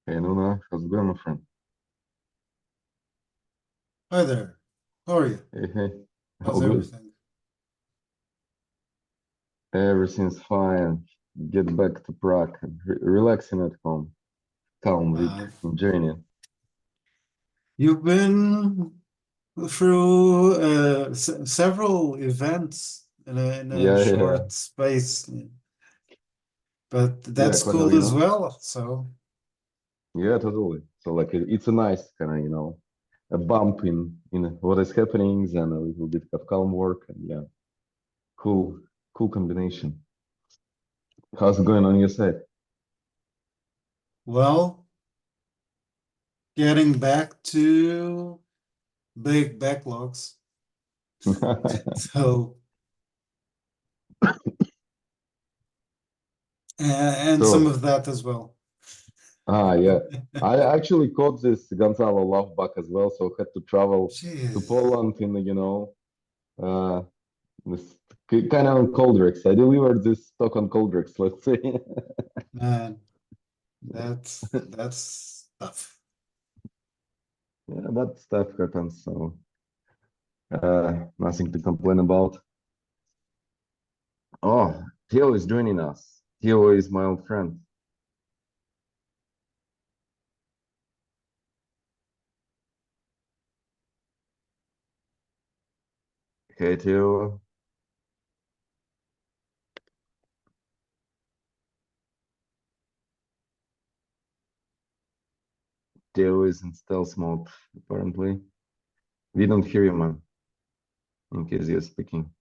Hey, Nuna, how's it going, my friend? Hi there. How are you? Hey, hey, all How's good. everything? Everything's fine. Get back to Prague, relaxing at home. Calm week, Uh, enjoying it. you've been through several events in a Yeah, yeah, short space, but yeah, that's quite a, cool as well. So, yeah, totally. So like it's a nice kind of, a bump in what is happening, and a little bit of calm work, and yeah, cool, cool combination. How's it going on your side? well, getting back to big backlogs. So, and some So, of that as well. yeah, I actually caught this Gonzalo love bug as well, so had to travel to Jeez, Poland uh, this kind of on Coldrex. I delivered this stock on Coldrex, let's say. man, that's tough. Yeah, but stuff happens, so nothing to complain about. Oh, Theo is joining us. Theo is my old friend. Hey, Theo. Theo is in stealth mode, apparently. We don't hear you, man, in case you're speaking.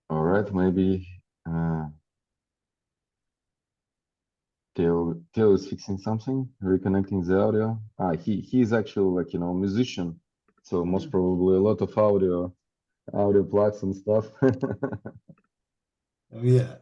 All right, maybe uh, Theo is fixing something, reconnecting the audio. He's actually like, musician, so most Hmm. probably a lot of audio plugs and stuff. Oh yeah.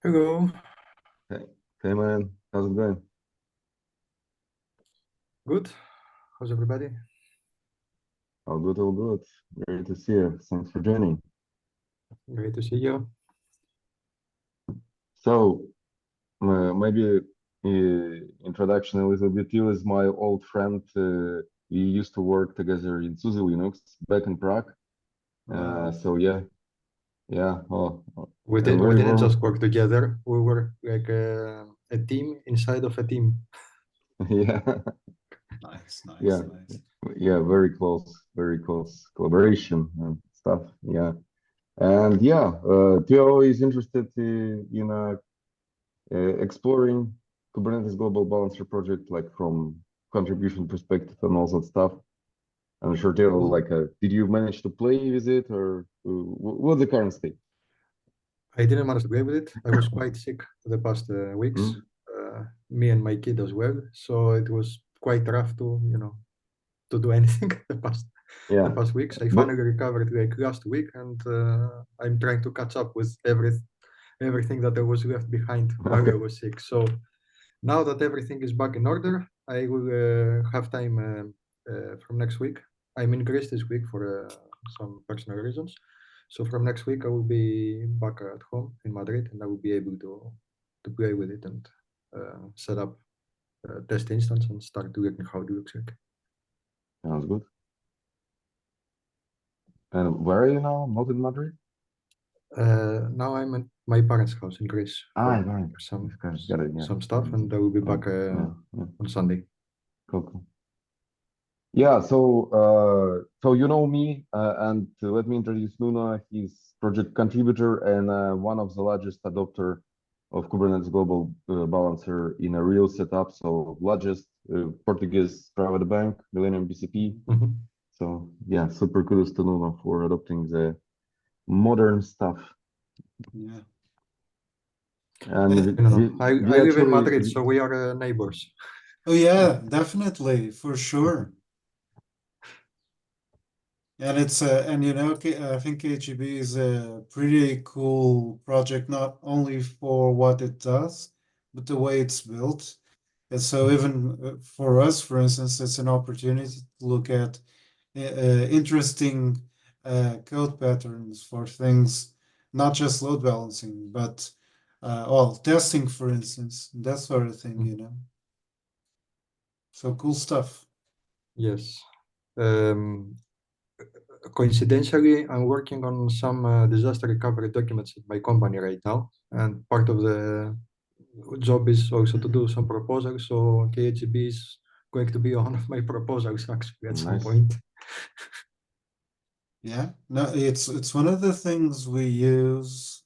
Hello, Hey, hey man, how's it going? good. How's everybody? All good, all good. Great to see you. Thanks for joining. Great to see you. So, maybe introduction a little bit. You is my old friend. We used to work together in SUSE Linux back in Prague. Wow. So yeah, yeah. We A did. We very didn't just warm. work together. We were like a team inside of a team. Yeah, Nice, nice, yeah, nice. yeah. Very close collaboration and stuff. Yeah, and yeah, Theo is interested exploring Kubernetes Global Balancer project, like from contribution perspective and all that stuff. I'm sure Theo, Cool. like, did you manage to play with it, or what's the current state? I didn't manage to play with it. I was quite sick the past weeks. Mm? Me and my kid as well. So it was quite rough to to do anything the Yeah, past weeks. I but finally recovered like last week, and I'm trying to catch up with everything that I was left behind while I okay, was sick. So now that everything is back in order, I will have time from next week. I'm in Greece this week for some personal reasons. So from next week, I will be back at home in Madrid, and I will be able to play with it and set up a test instance and start doing how it looks like. sounds good. And where are you now? Not in Madrid? Now I'm at my parents' house in Greece Ah, right. for some Okay, got it. Yeah, stuff, and I will be yeah, back yeah, yeah. on Sunday. Cool, cool. Yeah, so you know me, and let me introduce Nuna. He's project contributor and one of the largest adopter of Kubernetes Global Balancer in a real setup. So largest Portuguese private bank, Millennium BCP. Mhm. So yeah, super kudos to Nuna for adopting the modern stuff. Yeah. And Eh, we, You know, we, I we live in actually, Madrid, so we are neighbors. Oh yeah, definitely, for sure. And it's and I think k8gb is a pretty cool project, not only for what it does, but the way it's built. And so even for us, for instance, it's an opportunity to look at interesting code patterns for things, not just load balancing, but well, testing, for instance, that sort of thing, you know. So cool stuff. Yes. Coincidentally, I'm working on some disaster recovery documents at my company right now, and part of the job is also to do some proposals. So k8gb is going to be one of my proposals actually at some Nice. point. Yeah, no, it's one of the things we use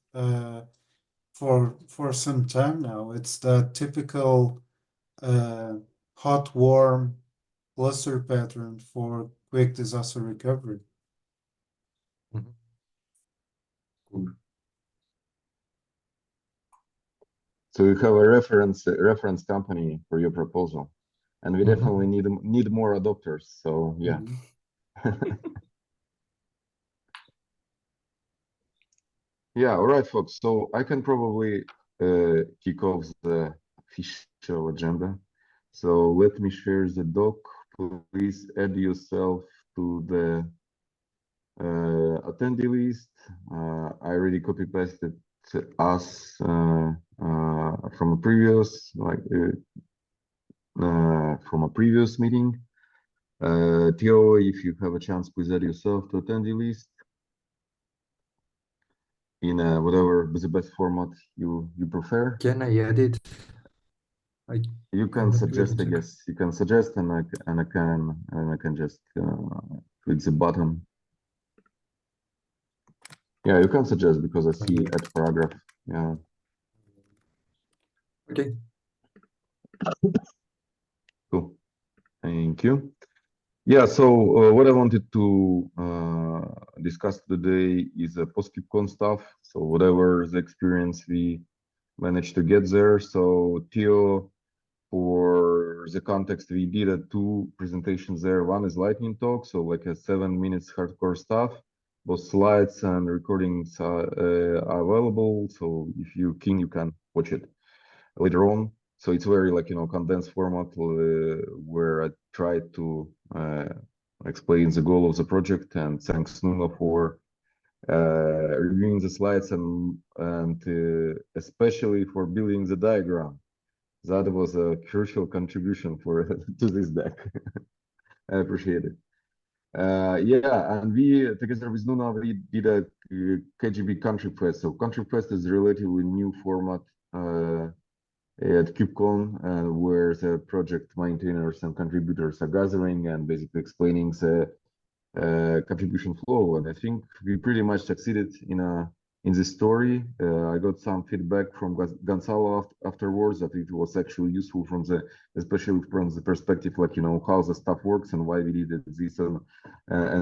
for some time now. It's the typical hot warm cluster pattern for quick disaster recovery. Mhm. Cool. So you have a reference company for your proposal, and we definitely need more adopters. So yeah. Yeah, all right, folks. So I can probably kick off the official agenda. So let me share the doc. Please add yourself to the attendee list. I already copy pasted us from a previous from a previous meeting. Theo, if you have a chance, please add yourself to attendee list in whatever the best format you prefer. Can I edit? You can Let me suggest, I check. guess. You can suggest, and I can just click the button. Yeah, you can suggest because I see at paragraph. Yeah. Okay. Cool. Thank you. Yeah. So what I wanted to discuss today is post-KubeCon stuff. So whatever the experience we managed to get there. So Theo, for the context, we did two presentations there. One is lightning talk, so like a 7 minutes hardcore stuff. Both slides and recordings are available. So if you're keen, you can watch it later on. So it's very like, condensed format where I tried to explain the goal of the project, and thanks Nuno for reviewing the slides and especially for building the diagram. That was a crucial contribution for to this deck. I appreciate it. Yeah, and we together with Nuna we did a KGB country quest. So country quest is a relatively new format at KubeCon, where the project maintainers and contributors are gathering and basically explaining the contribution flow. And I think we pretty much succeeded in this story. I got some feedback from Gonzalo afterwards that it was actually useful especially from the perspective, like, how the stuff works and why we did it this and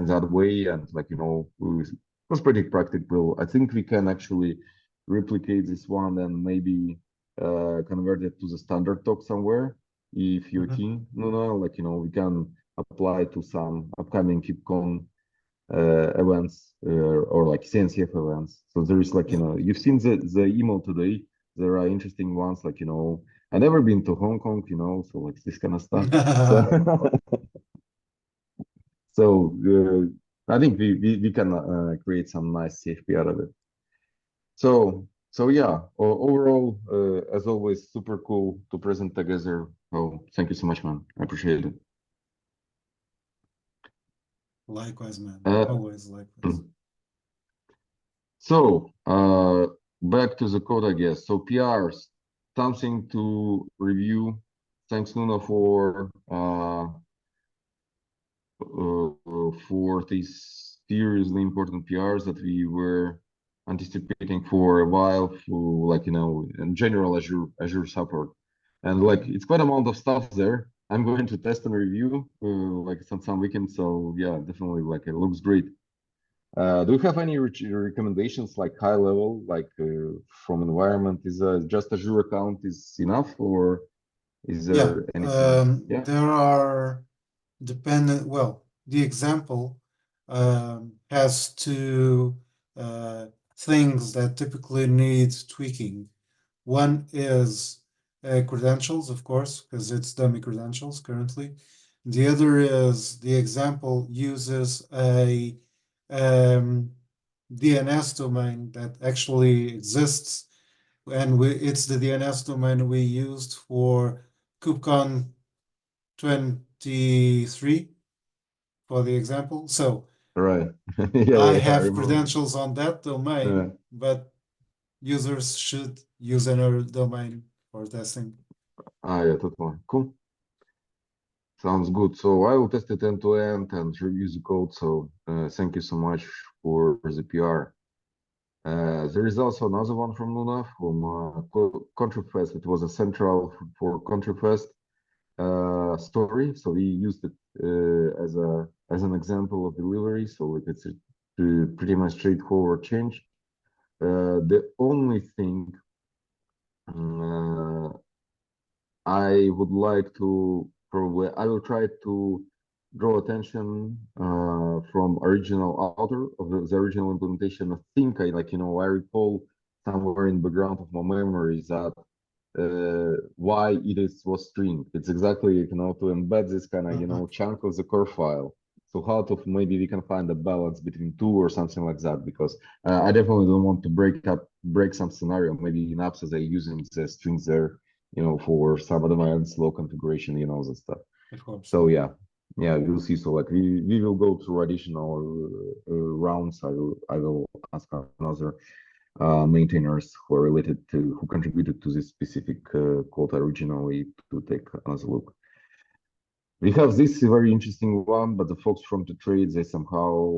that way. And like, it was pretty practical. I think we can actually replicate this one and maybe convert it to the standard talk somewhere if you're keen. No, like, we can apply to some upcoming KubeCon events or like CNCF events. So there is like, you've seen the email today. There are interesting ones like, I never been to Hong Kong, so like this kind of stuff. So, I think we can create some nice CFP out of it. So yeah, overall, as always, super cool to present together. Oh, thank you so much, man. I appreciate it. Likewise, man. Uh, Always likewise. So, back to the code, I guess. So PRs, something to review. Thanks, Luna, for these seriously important PRs that we were anticipating for a while, for like, in general Azure support. And like it's quite amount of stuff there. I'm going to test and review like some weekend. So yeah, definitely like it looks great. Do you have any recommendations, like high level, like from environment? Is just Azure account is enough, or is Yeah, there anything? Yeah. there are dependent, well, the example has two things that typically need tweaking. One is credentials, of course, because it's dummy credentials currently. The other is the example uses a DNS domain that actually exists, and it's the DNS domain we used for KubeCon 23 for the example. So Right. Yeah, I I have remember. credentials on that domain, but users should use another domain for testing. Yeah, totally. Cool. Sounds good. So I will test it end to end and review the code. So thank you so much for the PR. There is also another one from Luna from ContriFest. It was a central for ContriFest story. So we used it as an example of delivery. So it's a pretty much straightforward change. The only thing uh, I would like to I will try to draw attention from original author of the original implementation. I think I recall somewhere in the background of my memory that why was string. It's exactly, to embed this kind of, chunk of the core file. So how to maybe we can find a balance between two or something like that, because I definitely don't want to break some scenario. Maybe in apps as they using the strings there, for some advanced low configuration, that stuff. Of course. So yeah, we'll see. So like we will go through additional rounds. I will ask another maintainers who are related to who contributed to this specific code originally to take another look. We have this very interesting one, but the folks from the trade, they somehow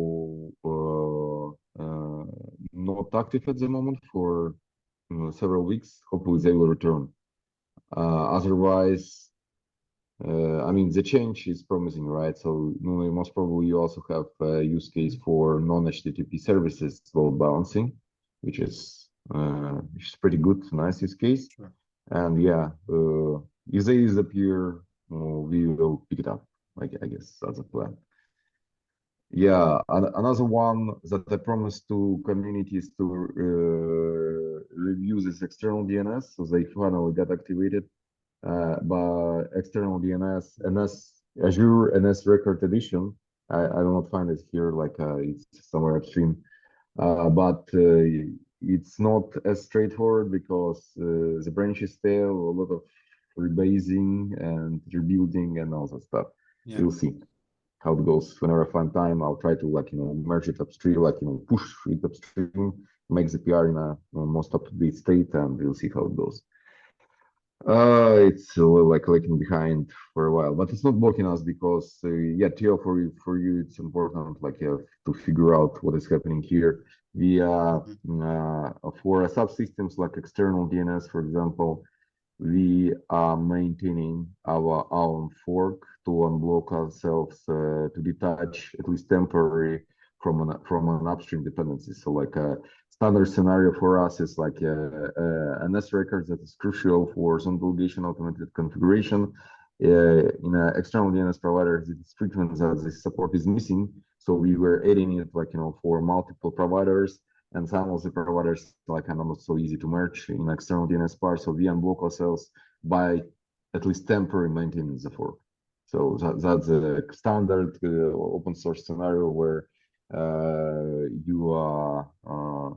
not active at the moment for several weeks. Hopefully they will return. Otherwise, I mean, the change is promising, right? So most probably you also have a use case for non-HTTP services load balancing, which is pretty good, nice use case. Sure. And yeah, if they disappear, we will pick it up. I guess that's the plan. Yeah, another one that I promised to communities to review this external DNS, so they finally got activated by external DNS, Azure NS Record Edition. I will not find it here, it's somewhere upstream, but it's not as straightforward because the branches fail, a lot of rebasing and rebuilding and all that stuff. Yeah. We'll see how it goes. Whenever I find time, I'll try to merge it upstream, push it upstream, make the PR in a most up-to-date state, and we'll see how it goes. It's lagging behind for a while, but it's not blocking us because Theo, for you it's important to figure out what is happening here. We for subsystems like external DNS, for example, we are maintaining our own fork to unblock ourselves to detach at least temporary from an upstream dependency. So a standard scenario for us is an S record that is crucial for some delegation automated configuration. In an external DNS provider, it is frequent that the support is missing. So we were adding it for multiple providers, and some of the providers are not so easy to merge in external DNS part. So we unblock ourselves by at least temporarily maintaining the fork. So that's a standard open source scenario where you are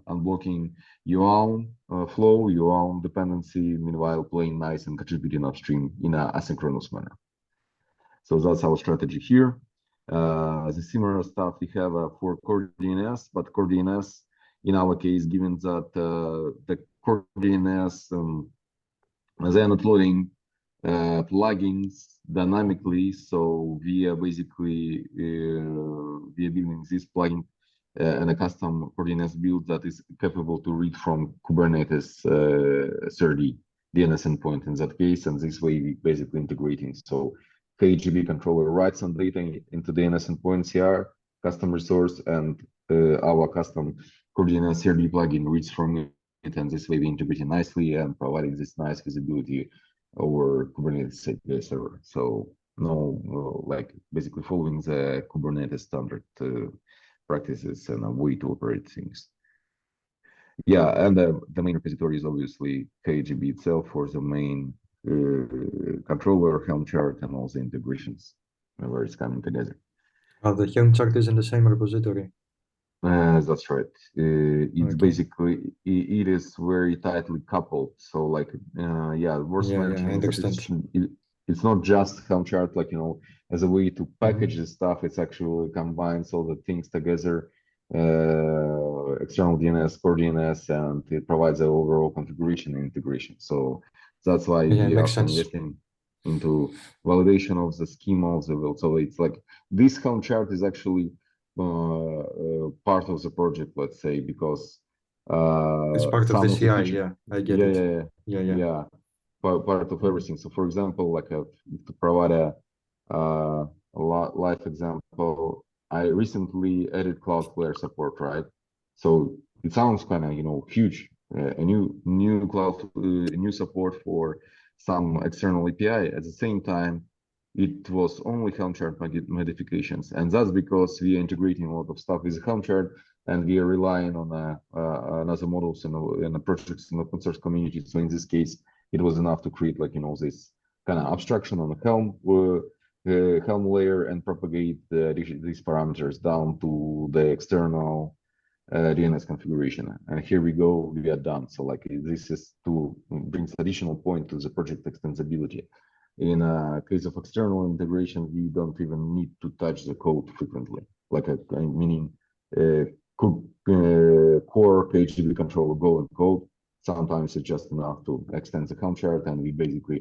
unblocking your own flow, your own dependency, meanwhile playing nice and contributing upstream in an asynchronous manner. So that's our strategy here. The similar stuff we have for core DNS, but core DNS in our case, given that the core DNS they are not loading plugins dynamically, so we are basically we are building this plugin and a custom core DNS build that is capable to read from Kubernetes 30 DNS endpoint in that case, and this way we basically integrating. So k8gb controller writes some data into DNS endpoint CR custom resource, and our custom core DNS CRD plugin reads from it, and this way we integrating nicely and providing this nice visibility over Kubernetes API server. So basically following the Kubernetes standard practices and a way to operate things. Yeah, and the main repository is obviously k8gb itself for the main controller, Helm chart, and all the integrations. where it's coming together. The Helm chart is in the same repository. That's right. It's Okay. basically it is very tightly coupled. So like yeah, worth Yeah, I mentioning that understand. it's not just Helm chart like as a way to package Mhm. the stuff. It's actually combines all the things together, external DNS, core DNS, and it provides an overall configuration and integration. So that's why Yeah, we are makes also sense. investing into validation of the schema of the build. So it's like this Helm chart is actually part of the project, let's say, because It's part of some the of the CI. feature, Yeah, I get yeah, it. yeah, yeah, Yeah, yeah. yeah, part of Mhm. everything. So, for example, like to provide uh, live example, I recently added Cloudflare support, right? So it sounds kind of huge, a new new support for some external API. At the same time, it was only Helm chart modifications, and that's because we are integrating a lot of stuff with Helm chart, and we are relying on other models and the projects in the open source community. So in this case, it was enough to create like this kind of abstraction on the Helm layer and propagate these parameters down to the external DNS configuration. And here we go, we are done. So like this is to brings additional point to the project extensibility. In a case of external integration, we don't even need to touch the code frequently. Like meaning core k8gb controller go and code. Sometimes it's just enough to extend the Helm chart, and we basically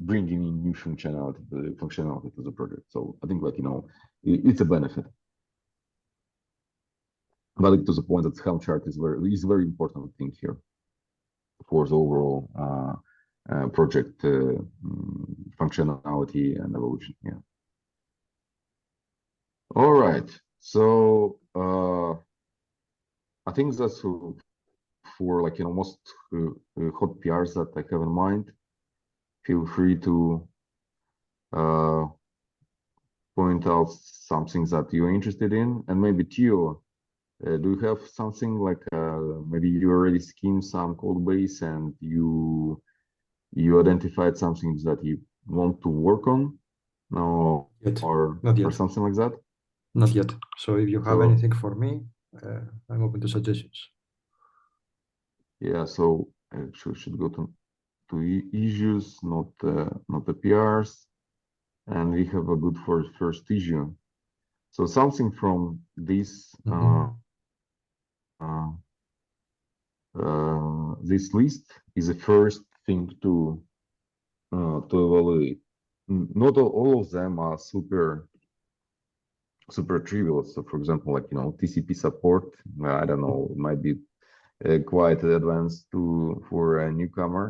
bringing in new functionality to the project. So I think like it's a benefit. But to the point that Helm chart is very important thing here for the overall project functionality and evolution. Yeah. All right. So I think that's for like most hot PRs that I have in mind. Feel free to uh, point out something that you're interested in, and maybe Tio, do you have something like maybe you already skimmed some code base and you identified something that you want to work on? No, Yet. or Not or yet. something like that? Not yet. So if you have So anything for me, I'm open to suggestions. yeah, so should go to issues, not the PRs, and we have a good first issue. So something from this Mhm. uh, this list is the first thing to evaluate. Not all of them are super trivial. So, for example, like TCP support, I don't know, might be quite advanced for a newcomer.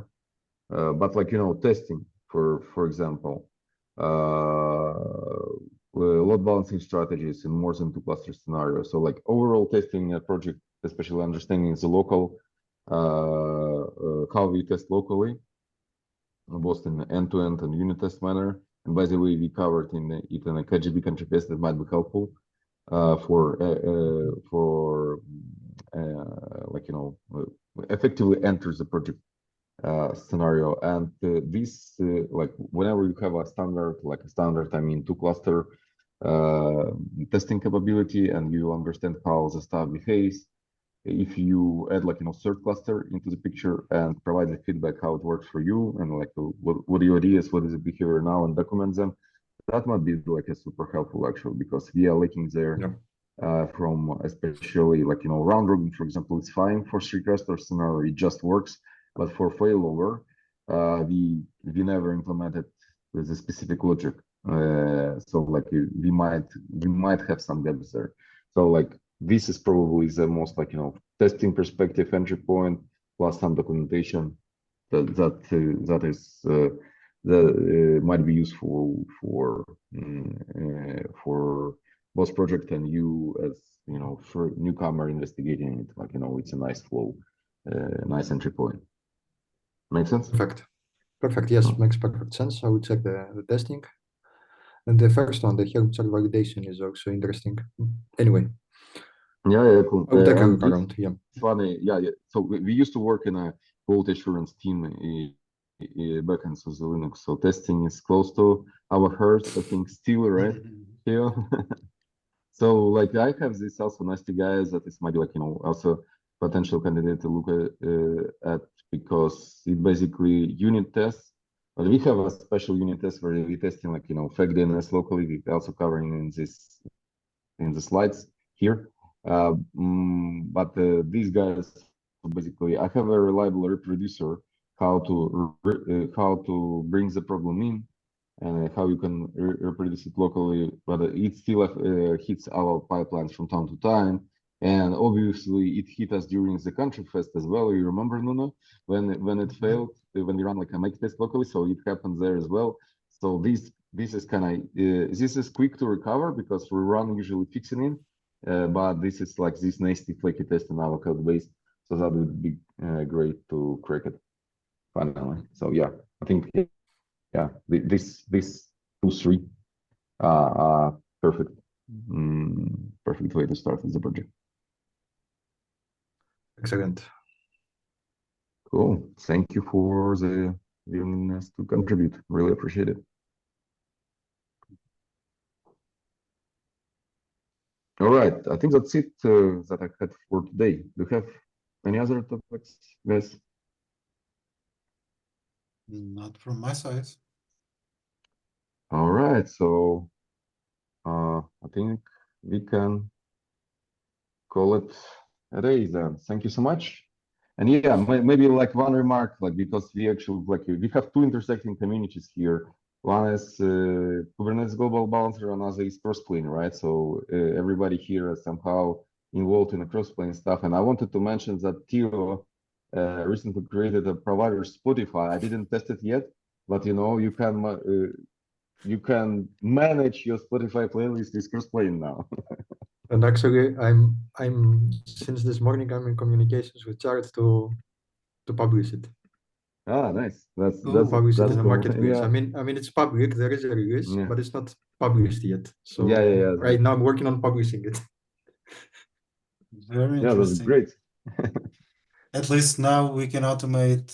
But like testing, for example, load balancing strategies in more than two cluster scenarios. So like overall testing a project, especially understanding the local, how we test locally, both in end-to-end and unit test manner. And by the way, we covered it in a k8gb contributors that might be helpful for like effectively enter the project scenario. And this like whenever you have a standard, I mean two cluster testing capability, and you understand how the stuff behaves, if you add like third cluster into the picture and provide the feedback how it works for you, and like what are your ideas, what is the behavior now, and document them, that might be like a super helpful actually, because we are lacking there Yeah. from especially like round robin, for example. It's fine for three cluster scenario, it just works, but for failover we never implemented the specific logic, so like we might have some gaps there. So like this is probably the most like testing perspective entry point, plus some documentation that is that might be useful for both project and you as for newcomer investigating it. Like it's a nice flow, nice entry point. Make sense? Perfect. Perfect. Yes, makes perfect sense. I will check the testing. And the first one, the Helm chart validation, is also interesting. Anyway, Yeah, cool. I will take a And look this around. Yeah. funny, yeah. So we used to work in a quality assurance team backends of the Linux. So testing is close to our hearts, I think, still, right? Theo? So like I have this also nasty guys that is maybe like, you know, also potential candidate to look at because it basically unit tests. But we have a special unit test where we testing like, you know, fake DNS locally. We also covering in the slides here. But these guys basically, I have a reliable reproducer how to bring the problem in and how you can reproduce it locally, but it still hits our pipelines from time to time. And obviously, it hit us during the country fest as well. You remember, Nuno, when it failed, when we run like a make test locally, so it happened there as well. So this is kind of this is quick to recover because we run usually fixing it, but this is like this nasty flaky test in our code base. So that would be great to crack it finally. So yeah, I think yeah, this 2-3 perfect perfect way to start with the project. Excellent. Cool. Thank you for the willingness to contribute. Really appreciate it. All right, I think that's it that I had for today. Do you have any other topics, guys? Not from my side. All right, so I think we can call it a day then. Thank you so much. And yeah, maybe like one remark, like because we actually like we have two intersecting communities here. One is Kubernetes Global Balancer, another is Crossplane, right? So everybody here is somehow involved in the Crossplane stuff. And I wanted to mention that Theo recently created a provider Spotify. I didn't test it yet, but you know you can manage your Spotify playlist with Crossplane now. And actually, I'm since this morning I'm in communications with Jared to publish it. Ah, nice. To publish it that's in the cool. marketplace. Yeah. I mean, it's public. There is a release, Yeah. but it's not published yet. So Yeah. right now I'm working on publishing it. Very Yeah, that's interesting. great. At least now we can automate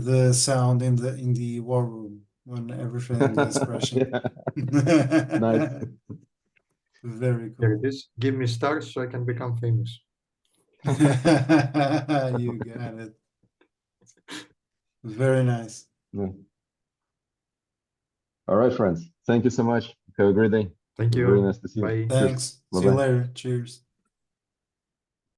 the sound in the war room when everything is crashing. Nice. Very There cool. it is. Give me stars so I can become famous. You got it. Very nice. Yeah. All right, friends. Thank you so much. Have a great day. Thank Very you. nice to see you. Bye. Cheers. Thanks. See you Bye-bye. later. Cheers.